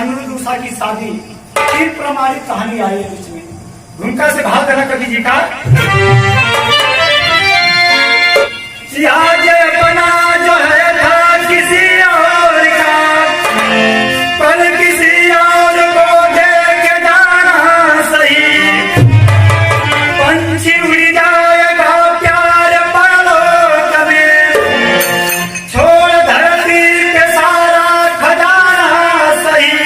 अनिरुद्ध उषा की शादी की प्रमाणित कहानी आई है इसमें। भूमिका से भाव देना कवि जी का जय बना जो है था किसी और का, कल किसी और को दे के जाना सही। पंछी उड़ जाएगा प्यार पालो कभी, छोड़ धरती के सारा खजाना सही।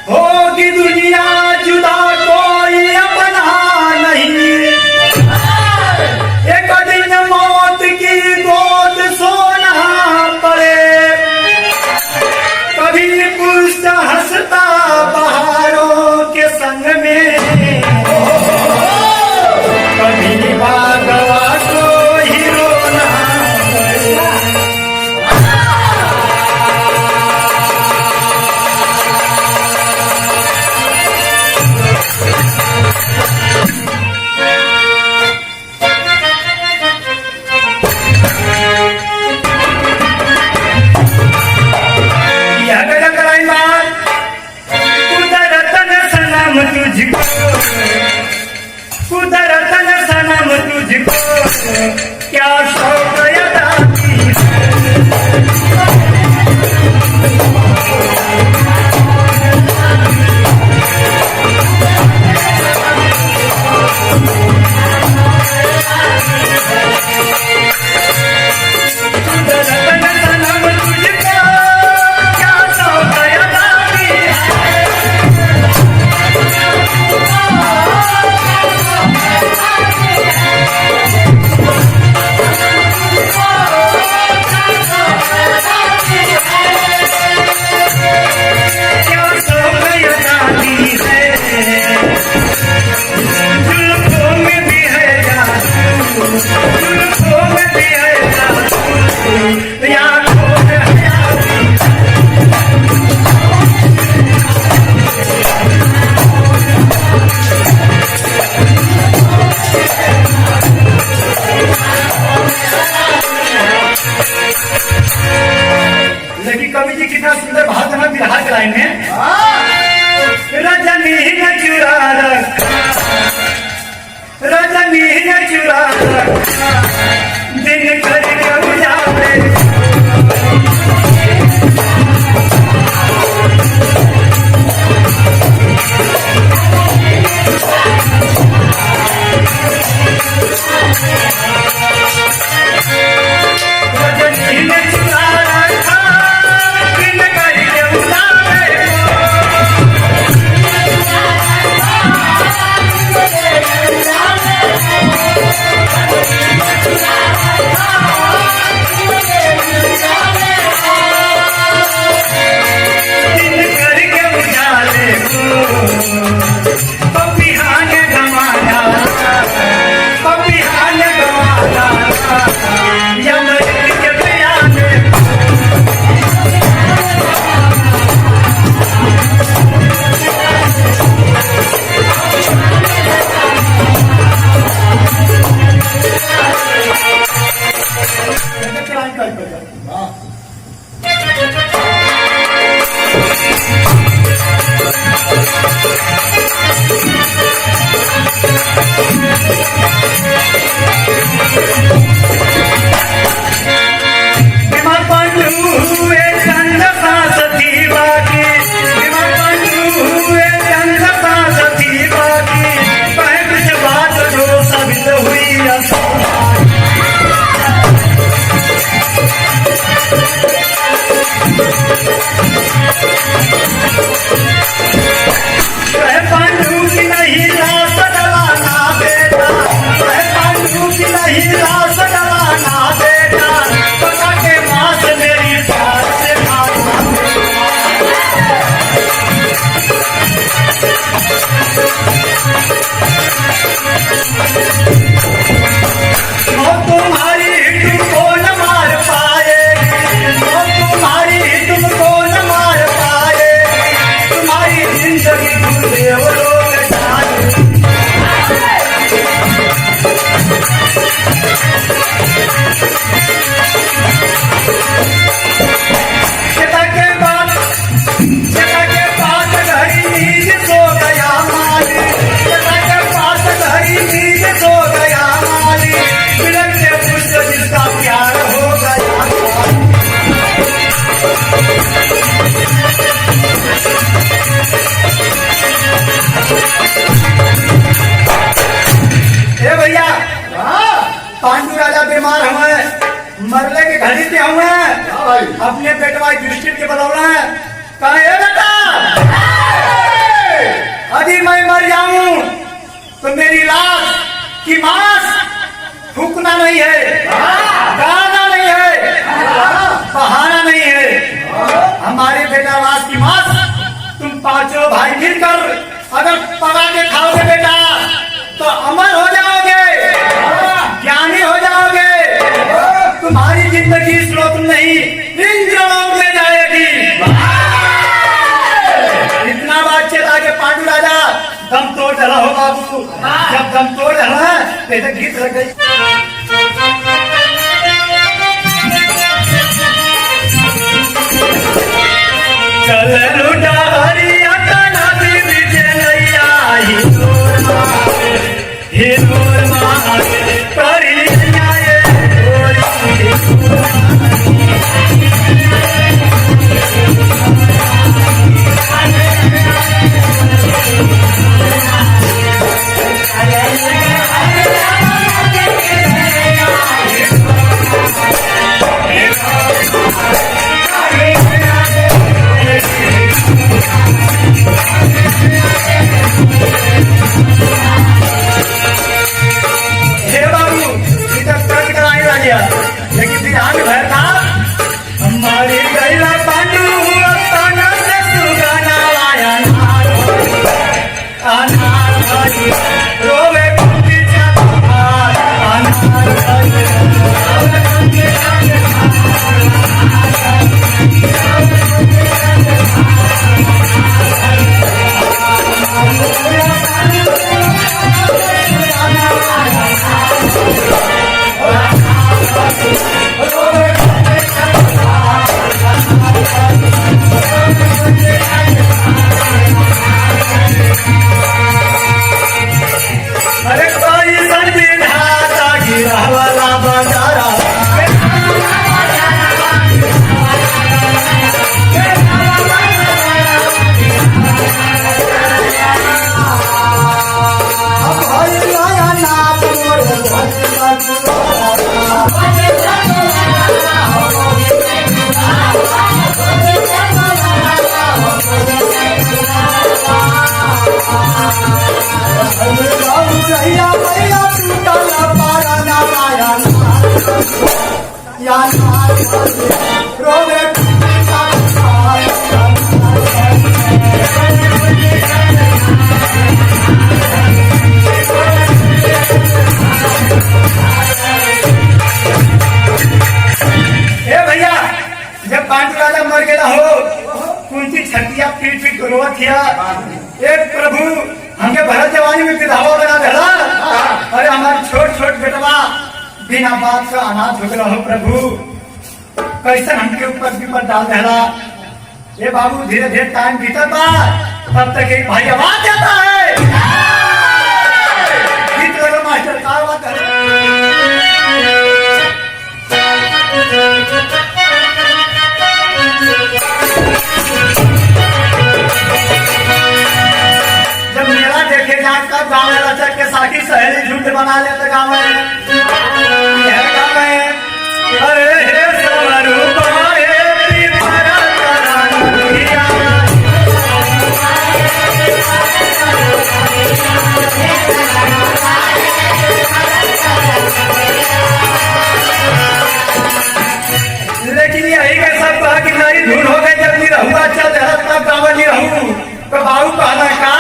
होगी दुनिया जुदा कोई अपना नहीं, एक दिन मौत की गोद सोना पड़े। कभी पुष्ट हंसता बहारों के संग में, कभी बागवा को ही रोना पड़े। कुदरतन सनम तुझको क्या शौक अदा की कुदरतन सनम तुझको क्या शौक अदा की लेकिन कवि जी कितना सुंदर भाव देना बिहार के लाइन में। रजनी ने चुरा रखा, रजनी ने चुरा रखा, दिन करके उजाले। रजनी ने चुरा रखा, दिन करके उजाले। दिन करके उजाले को पपिहान गवाना, पपिहान गवाना यमृत के बयाने। विमान पंडू हुए चंद सासती बाकी, विमान पंडू हुए चंद सासती बाकी। पहले से बात जो साबित हुई पांडु की नहीं लाश डलाना बेटा, पांडु की नहीं लाश मरले के घड़ी से हुए अपने बेटवा दृष्टि के बदौला कहे बेटा यदि मैं मर जाऊं तो मेरी लाश की मांस फूकना नहीं है, गाना नहीं है, बहाना नहीं है। हमारे बेटा लाश की मांस तुम पांचों भाई मिलकर अगर पका के खाओगे बेटा तो अमर हो जाओगे, ज्ञानी हो जाओगे, तुम्हारी जिंदगी श्लोक नहीं इंद्रलोक में जाएगी। इतना बातचीत आगे पांडु राजा दम तोड़ डरा हो बाबू। जब दम तोड़ डरा तो गीत लग गई। चल लुटा हरिया तना बीबी जलैया ही नूर मारे करी जाए एक प्रभु हमके भरत जवानी में विधवा बना देला। अरे हमारे छोट छोट बेटवा बिना बात का अनाथ हो गया हो प्रभु, कैसे हमके ऊपर विपद डाल देला। ये बाबू धीरे धीरे टाइम बीता था, तब तक एक भाई आवाज देता है गीत लगा मास्टर का आवाज है। जब मेला देखे जात का गाँव में लचक के साथी सहेली झूठ बना लेते गाँव में यह गाँव में अरे हे स्वरूप लेकिन यही का सब कहा कि नहीं धूल हो गई जब नहीं रहूँगा चल देहत का गाँव नहीं रहूँ तो बाबू कहना का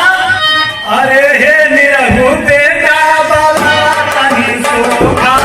अरे हे निरहू बेटा बाला तनी सोखा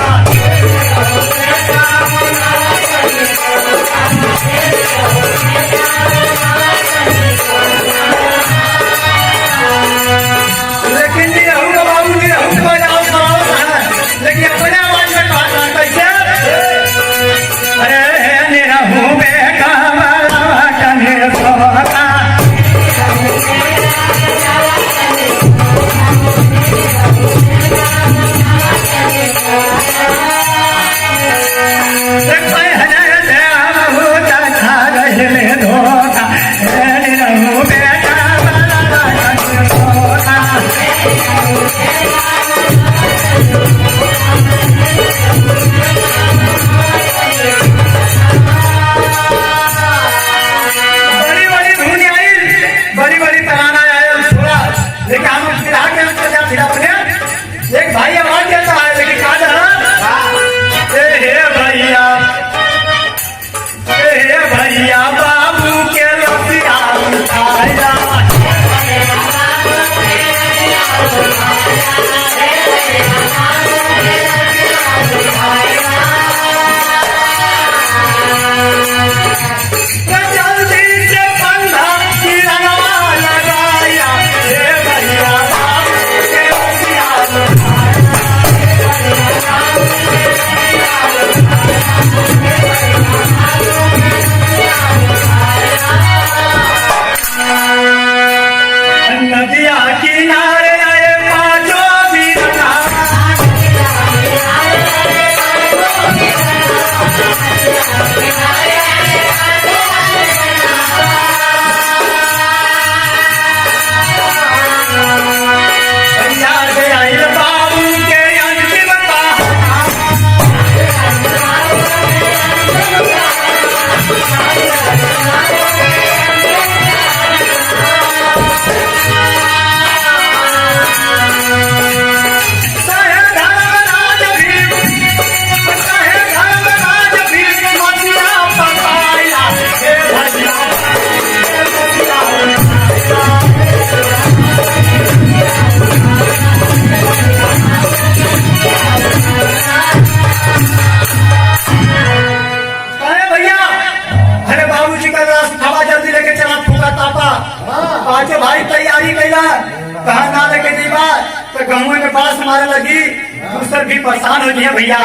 लगी, दूसर भी परेशान हो गया भैया।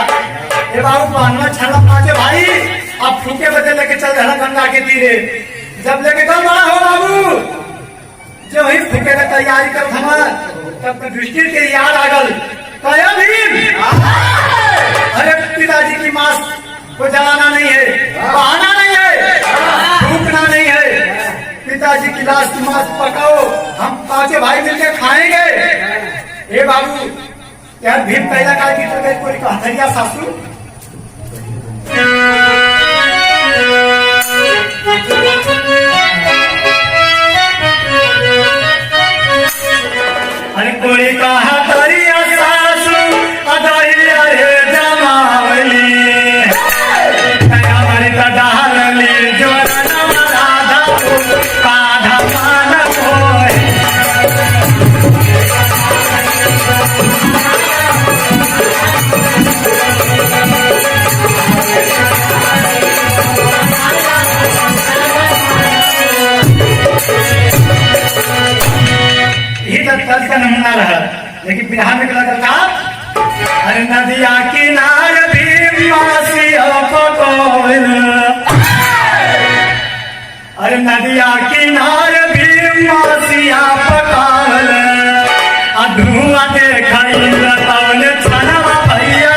ए बाबू पहनवा छला पाचे भाई, अब फूके बदले लेके चल रहा गंगा के तीरे। जब लेके चल बड़ा हो बाबू, जो ही फूके का तैयारी कर थमा, तब तो दृष्टि के याद आ गल। कया भीम, अरे पिताजी की मांस को जलाना नहीं है, बहाना नहीं है, फूकना नहीं है। पिताजी की लाश की मांस पकाओ, हम पांचों भाई मिलकर खाएंगे। ए बाबू, यार भीम पैदा का की तो कोई कहतरिया सासू। अरे कोई कहा तरिया सासू अदरिया रे जमावली, कया मरी डालली जोरन राधा काधा मान कोई। तर्ज का नमूना रहा, लेकिन बिहार में क्या करता? अरे नदिया किनार भीम मासिया पकोल, अरे नदिया किनार भीम मासिया पकोल, धुआं देखाई लतावल छनवा भैया।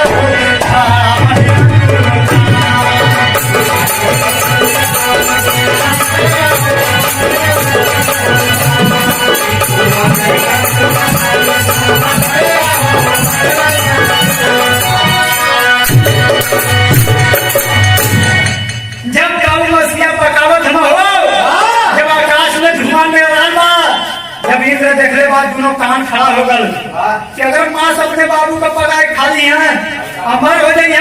जब गौ मछलियां पकावत हम हो, जब आकाश में धुआं में रहना, जब इंद्र देखले बाद दोनों कान खड़ा हो गल कि अगर मांस अपने बाबू का पकाए खा ली है, अमर हो जाइए,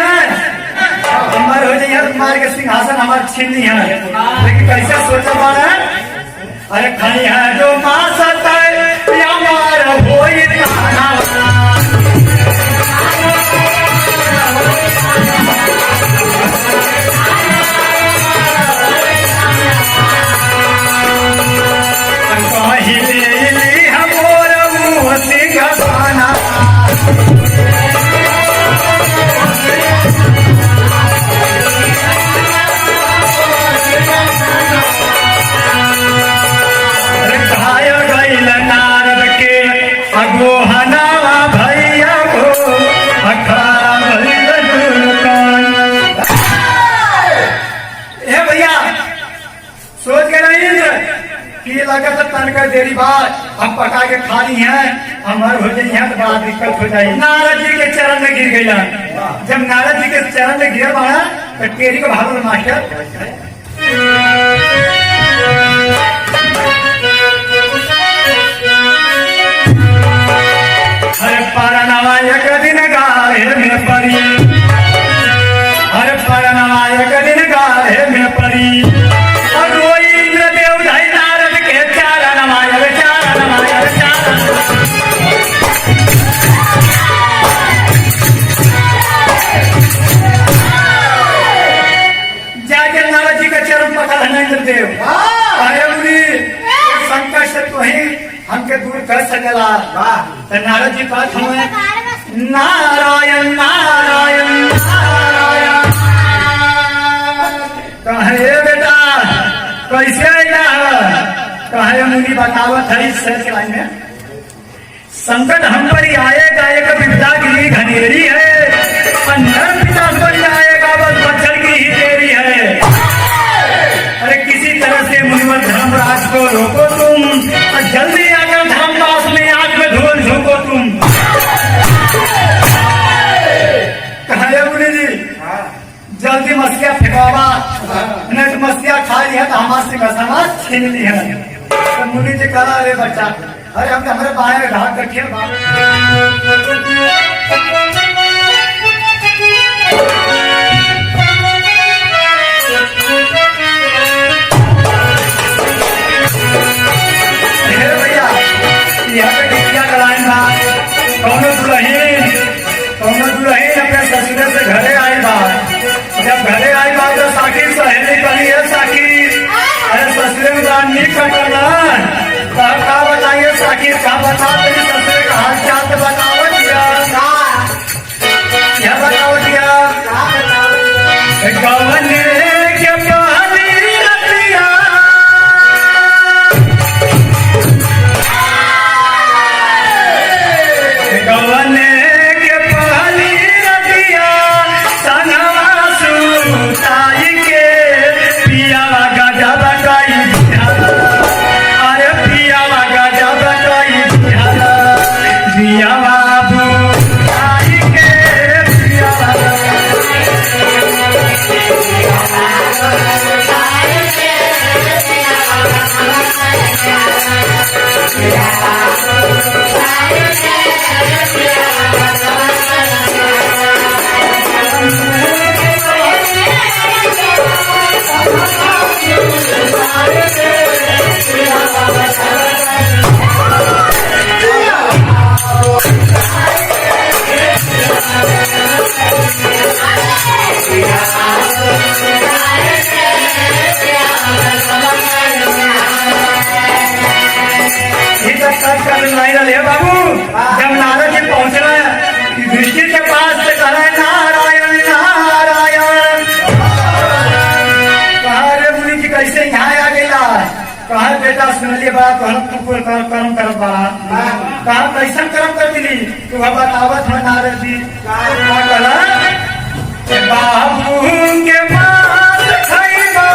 अमर हो जाइए, मार के सिंहासन हमारे छीन ली है। लेकिन कैसे सोचा बार है? अरे खाई है जो मांस या मार हो देरी बाद हम पका के खा ली है, हमार हो जाइए तो बड़ा दिक्कत हो जाए। नारद जी के चरण में गिर गया, जब नारद जी के चरण में गिर पड़ा तो टेरी को भागो मास्टर। अरे पारनवा एक दिन गाहे में परी, अरे पारनवा एक दिन गाहे में परी, और रोई इंद्रदेव ढाई नारद के चारण माया चारण माया चारण। जाके नारद जी का चरण पकड़ है इंद्रदेव, अरे मुनि संकट से तो ही हमके दूर कर सकेला। तो नारद जी कहत हुए नारायण नारायण नारायण। कहे बेटा कैसे कहे मुनि बतावत है इस लाइन में, संकट हम पर ही आएगा, एक विपदा गिरी घनेरी है, अंधर पिता बन जाएगा, बस बच्चन की ही देरी है। अरे किसी तरह से मुनिवर धर्मराज को रोको तुम, और जल्दी आकर धर्मदास में आंख में धूल झोंको तुम। कहे मुनि जी जल्दी मछलियां फेंकावा, नहीं तो मछलियां खा ली है तो हमारे से कसमा छीन ली है। तो मुनि जी कहा अरे बच्चा, अरे हमने हमारे बाहर ढाक रखे भैया। यहाँ पे टिकिया कराए ना, कौनो दुल्हन अपने ससुरे से घरे आई बात, जब घरे आई बात तो साकी सहेली कही है साकी, अरे ससुरे में नहीं कटना, क्या बताइए साकी, क्या बता तेरी ससुरे का हाल चाल तो बताओ। गवने के पहली रतिया गवने के पहली रतिया सनवा सुताई के पियावा गजब कई अरे पियावा गजब कई पियावा बुताई के पियावा नहीं बाबू जब नारद जी पहुंचना युधिष्ठिर के पास से कह रहे नारायण नारायण कहा रे मुनि जी कैसे यहाँ आ गया कहा बेटा सुनलिए बात कर्म करत बा कहा कैसन कर्म कर दिली तू बतावत है नारद जी कहला बाबू के पास खैबा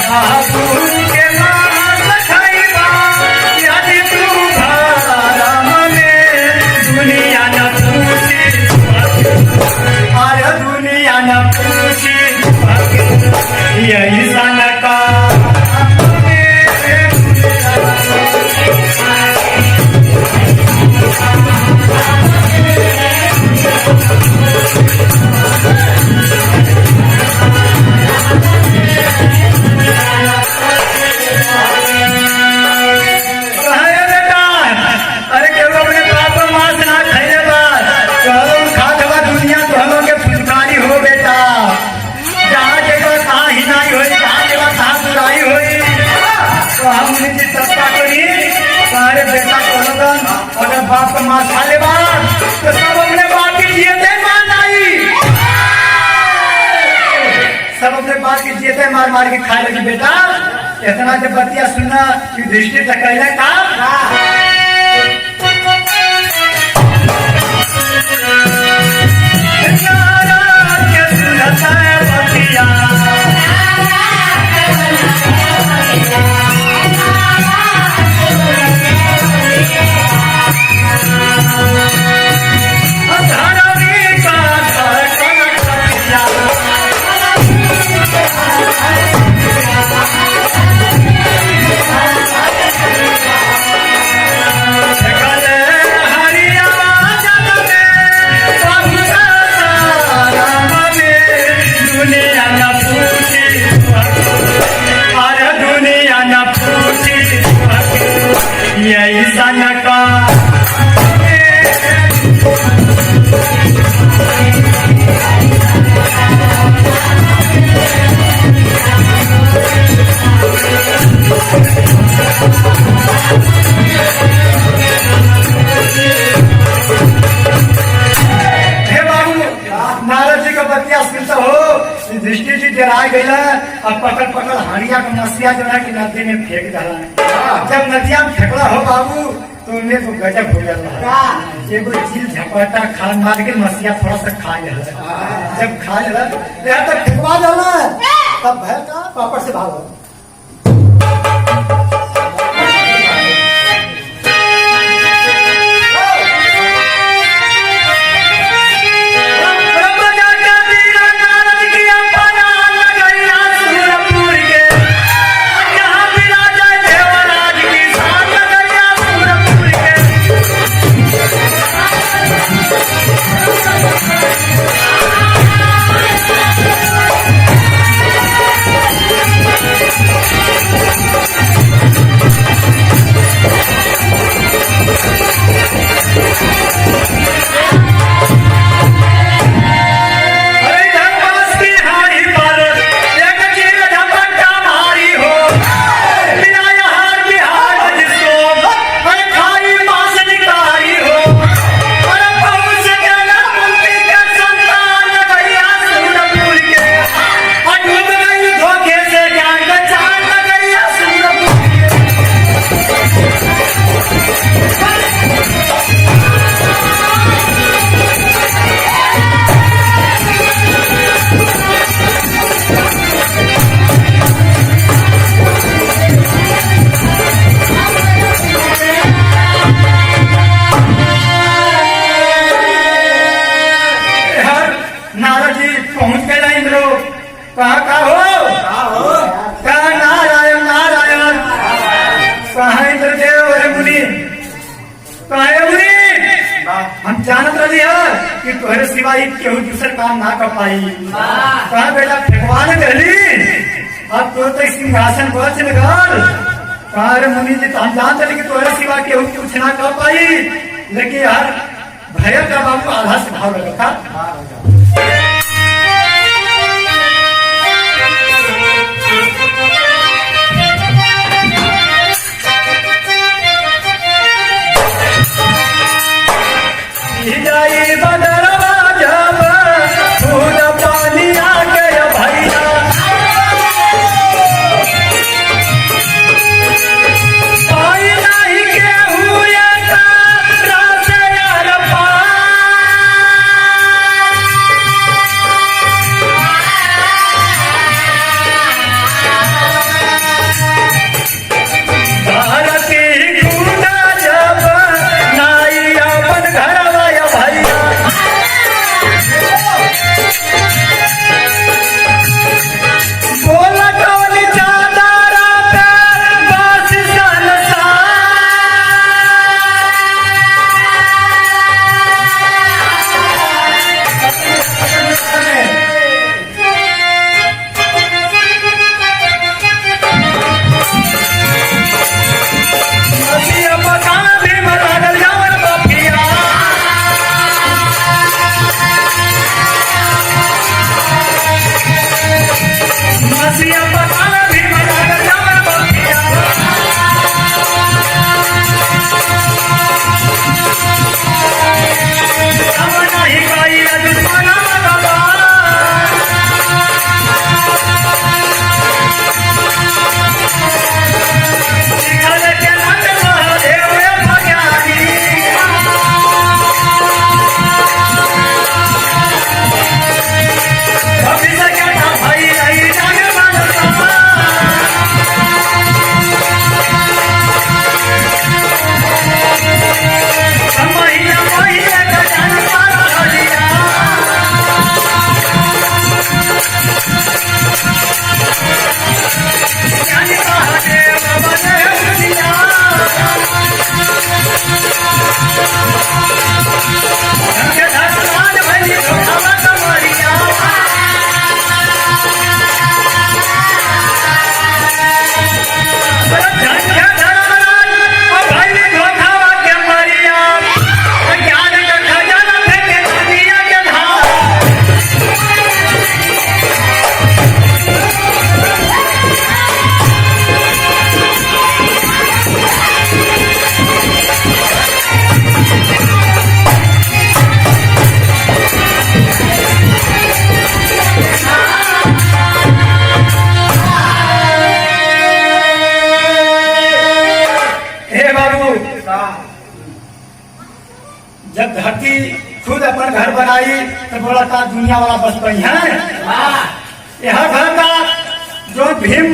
बाबू के यही सन का अरे केवल अपने पाप मांस ना खाइले बा कहलो खा खा दुनिया तो हम के फुलकारी हो बेटा जहाँ जगह कहाँ हिनाई होई जहाँ जगह कहाँ बुराई होई तो हम उनकी सत्ता करी सारे बेटा कहलन अगर बाप का मांस खा ले बात तो सब अपने बाप की जियते मान आई सब अपने बाप की जियते मार मार के खाए लगी बेटा इतना जब बतिया सुनना युधिष्ठिर तक कहले का यही सन का नारद जी का बतिया सुनता हो दृष्टि जी डरा गया अब पकड़ पकड़ हरिया का मसिया जो है कि नदी में फेंक डाला जब नदिया में फेंकला हो बाबू तो उन्हें तो गजब हो गया एगो झील झपटा खा मार के मसिया थोड़ा सा खा ले जब खा ले तब फेंकवा डाला तब भय का पापड़ से भागो नारद जी पहुंच गए इंद्रो। कहा हो कहा नारायण नारायण। कहा इंद्रदेव अरे मुनि कहा मुनि हम जानत रही है कि तोहरे सिवाय केहू दूसर काम ना कर पाई। कहा बेटा फेंकवाने दहली अब तो सिंहासन बच लगल। कहा अरे मुनि जी तो हम जानते रहे कि तोहरे सिवा केहू कुछ ना कर पाई, लेकिन यार भैया का बाबू आधा से भाव लगा था। जब धरती खुद अपन घर बनाई तो बोला था दुनिया वाला बस गई है। यह घर का जो भीम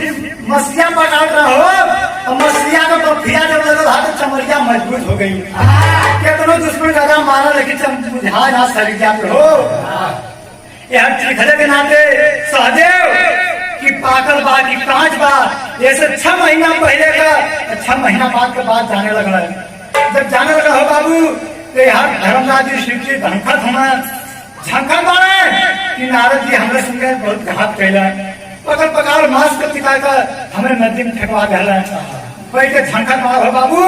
मसीहा पकाट रहा हो और मसीहा का बफिया जब लगा था तो चमड़िया मजबूत हो गई। कितनों दुश्मन का मारा लेकिन बुझा ना सर जाते हो। यह चिखले के नाते सहदेव की पाकल बात की कांच बात जैसे 6 महीना पहले का 6 महीना बाद के बाद जाने लगा है। जब जाने लगा हो बाबू तो यहाँ धर्मराज जी शिव जी धनखत होना झंखत मारे कि नारद जी हमारे संगे बहुत घात कैला पकड़ पकड़ मांस को पिता का हमें नदी में फेंकवा दिला पहले झंखत मार हो बाबू।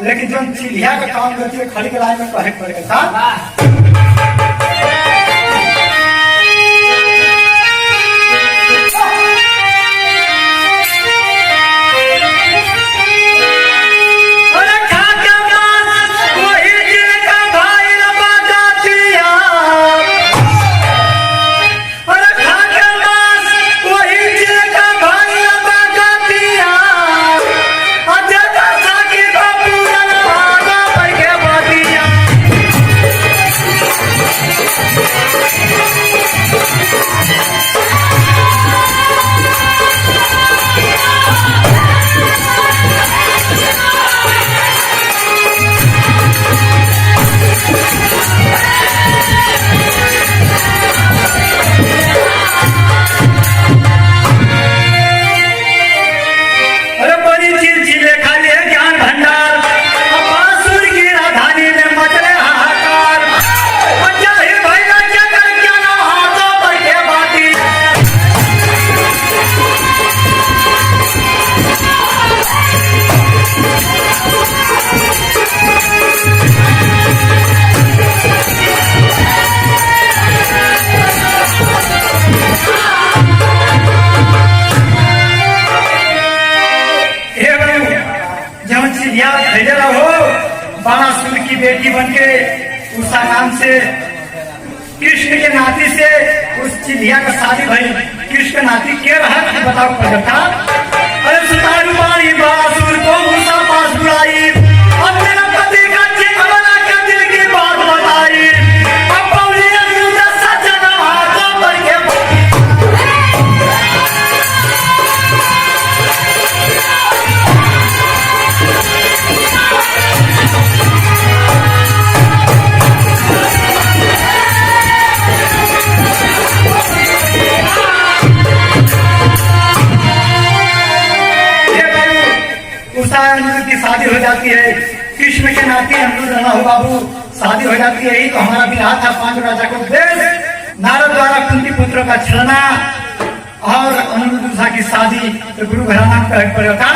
लेकिन जो चिड़िया का काम करती है खड़ी के लाइन में कहे पड़ेगा था। बेटी बनके उषा नाम से कृष्ण के नाती से उस चिड़िया का शादी भई। कृष्ण नाती के रहा बताओ प्रजा। अरे सुतारू बारी बासुर को उषा पास बुलाई, अब मेरा पति का चितवला के दिल की बात बताई। अब पौड़ी युद्ध सज्जन हाथों पर के की शादी हो जाती है। कृष्ण के नाते अनिरुद्ध रहा हो बाबू शादी हो जाती है। यही तो हमारा विवाह था पांच राजा को देश नारद द्वारा कुंती पुत्र का छलना और अनिरुद्ध की शादी तो गुरु घराना का पड़ता।